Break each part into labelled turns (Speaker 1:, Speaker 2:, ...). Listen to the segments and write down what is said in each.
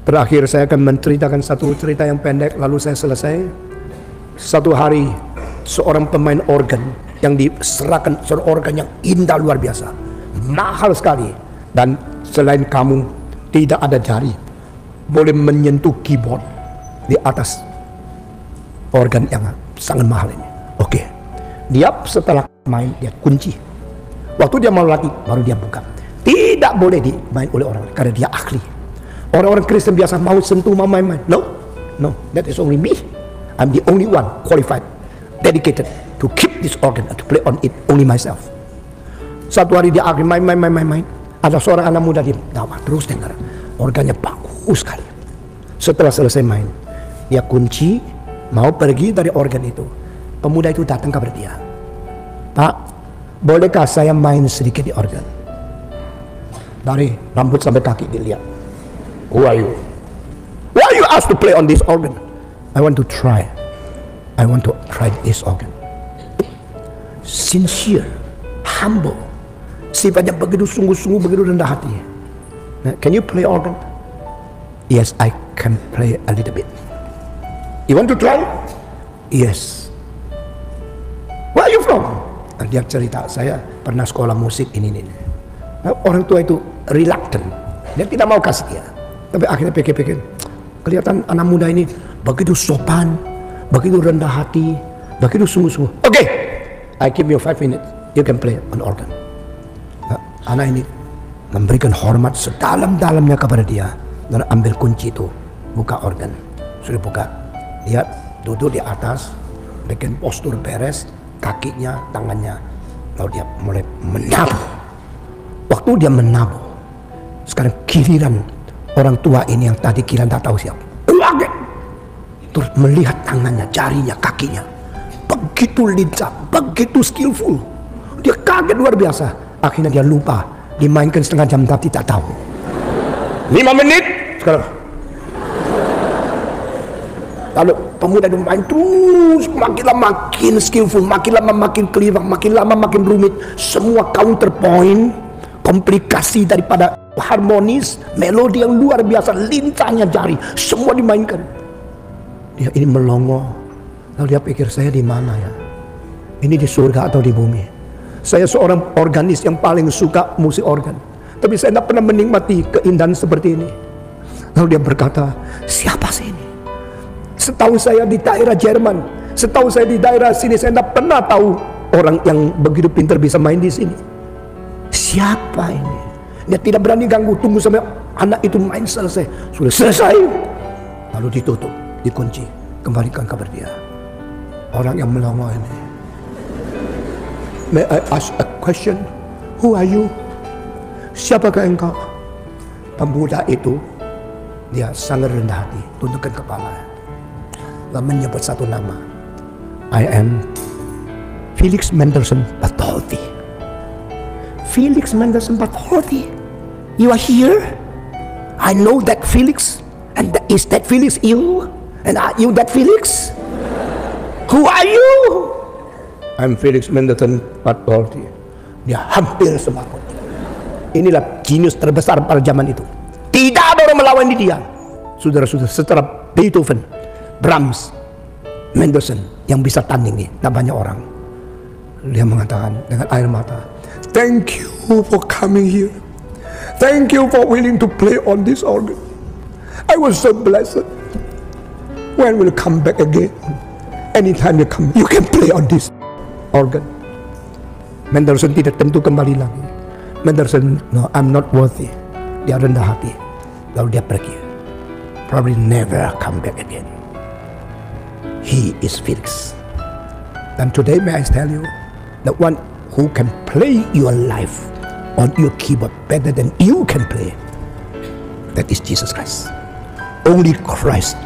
Speaker 1: Terakhir saya akan menceritakan satu cerita yang pendek, lalu saya selesai. Satu hari seorang pemain organ yang diserahkan seorang organ yang indah luar biasa, mahal sekali, dan selain kamu tidak ada jari boleh menyentuh keyboard di atas organ yang sangat mahal ini. Oke, dia setelah main dia kunci. Waktu dia mau latih baru dia buka. Tidak boleh dimain oleh orang karena dia ahli. Orang-orang Kristen biasa mau sentuh, mau main-main. No, that is only me. I'm the only one qualified, dedicated to keep this organ and to play on it, only myself. Satu hari dia ahli main. Ada seorang anak muda dia terus dengar. Organnya bagus sekali. Setelah selesai main, dia kunci, mau pergi dari organ itu. Pemuda itu datang kepada dia. Pak, bolehkah saya main sedikit di organ? Dari rambut sampai kaki dilihat. Who are you? Why are you asked to play on this organ? I want to try this organ. Sincere, humble. Sifatnya begitu sungguh-sungguh, begitu rendah hati. Now, can you play organ? Yes, I can play a little bit. You want to try? Yes. Where are you from? Dia cerita, saya pernah sekolah musik ini. Nah, orang tua itu reluctant. Dia tidak mau kasih dia. Tapi akhirnya pikir-pikir, kelihatan anak muda ini begitu sopan, begitu rendah hati, begitu sungguh-sungguh. Oke, I give you 5 minutes, you can play on organ. Nah, anak ini memberikan hormat sedalam-dalamnya kepada dia dan ambil kunci itu, buka organ. Sudah buka, lihat duduk di atas, bikin postur beres, kakinya, tangannya, lalu dia mulai menabuh. Waktu dia menabuh, sekarang giliran orang tua ini yang tadi kira tak tahu siapa, kaget. Terus melihat tangannya, jarinya, kakinya, begitu lincah, begitu skillful. Dia kaget luar biasa. Akhirnya dia lupa, dimainkan setengah jam tapi tak tahu. 5 menit sekarang. Lalu pemuda itu main terus, makin lama makin skillful, makin lama makin clever, makin lama makin rumit. Semua counterpoint, komplikasi daripada harmonis, melodi yang luar biasa, lincahnya jari, semua dimainkan. Dia ini melongo. Lalu dia pikir, saya di mana ya? Ini di surga atau di bumi? Saya seorang organis yang paling suka musik organ, tapi saya tidak pernah menikmati keindahan seperti ini. Lalu dia berkata, siapa sih ini? Setahu saya di daerah Jerman, setahu saya di daerah sini, saya tidak pernah tahu orang yang begitu pintar bisa main di sini. Siapa ini? Dia tidak berani ganggu, tunggu sampai anak itu main selesai. Sudah selesai, lalu ditutup, dikunci, kembalikan kepada dia. Orang yang melongo ini. May I ask a question? Who are you? Siapakah engkau? Pemuda itu, dia sangat rendah hati, tundukkan kepala, lalu menyebut satu nama. I am Felix Mendelssohn Bartholdy. Felix Mendelssohn Bartholdy, you are here? I know that Felix, and is that Felix you? And are you that Felix? Who are you? I'm Felix Mendelssohn Bartholdy. Dia hampir sembahut. Inilah jenius terbesar pada zaman itu. Tidak ada orang melawan dia. Saudara-saudara, setelah Beethoven, Brahms, Mendelssohn yang bisa tandingi, tak banyak orang. Dia mengatakan dengan air mata, thank you for coming here. Thank you for willing to play on this organ. I was so blessed. When will you come back again? Anytime you come, you can play on this organ. Mendelssohn tidak tentu kembali lagi. Mendelssohn, no, I'm not worthy. Dia rendah hati. Lalu dia pergi. Probably never come back again. He is Felix. And today may I tell you, the one who can play your life on your keyboard better than you can play, that is Jesus Christ. Only Christ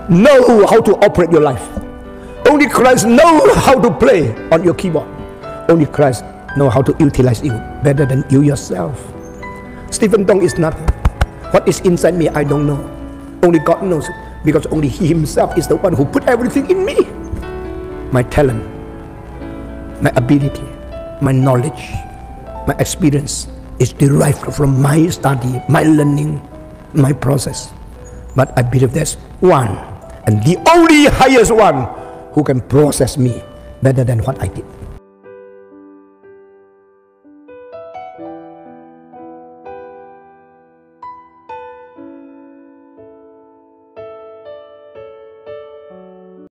Speaker 1: know how to operate your life. Only Christ know how to play on your keyboard. Only Christ know how to utilize you better than you yourself. Stephen Tong is nothing. What is inside me, I don't know. Only God knows, because only He Himself is the one who put everything in me. My talent, my ability, my knowledge, my experience is derived from my study, my learning, my process. But I believe there's one, and the only highest one, who can process me better than what I did.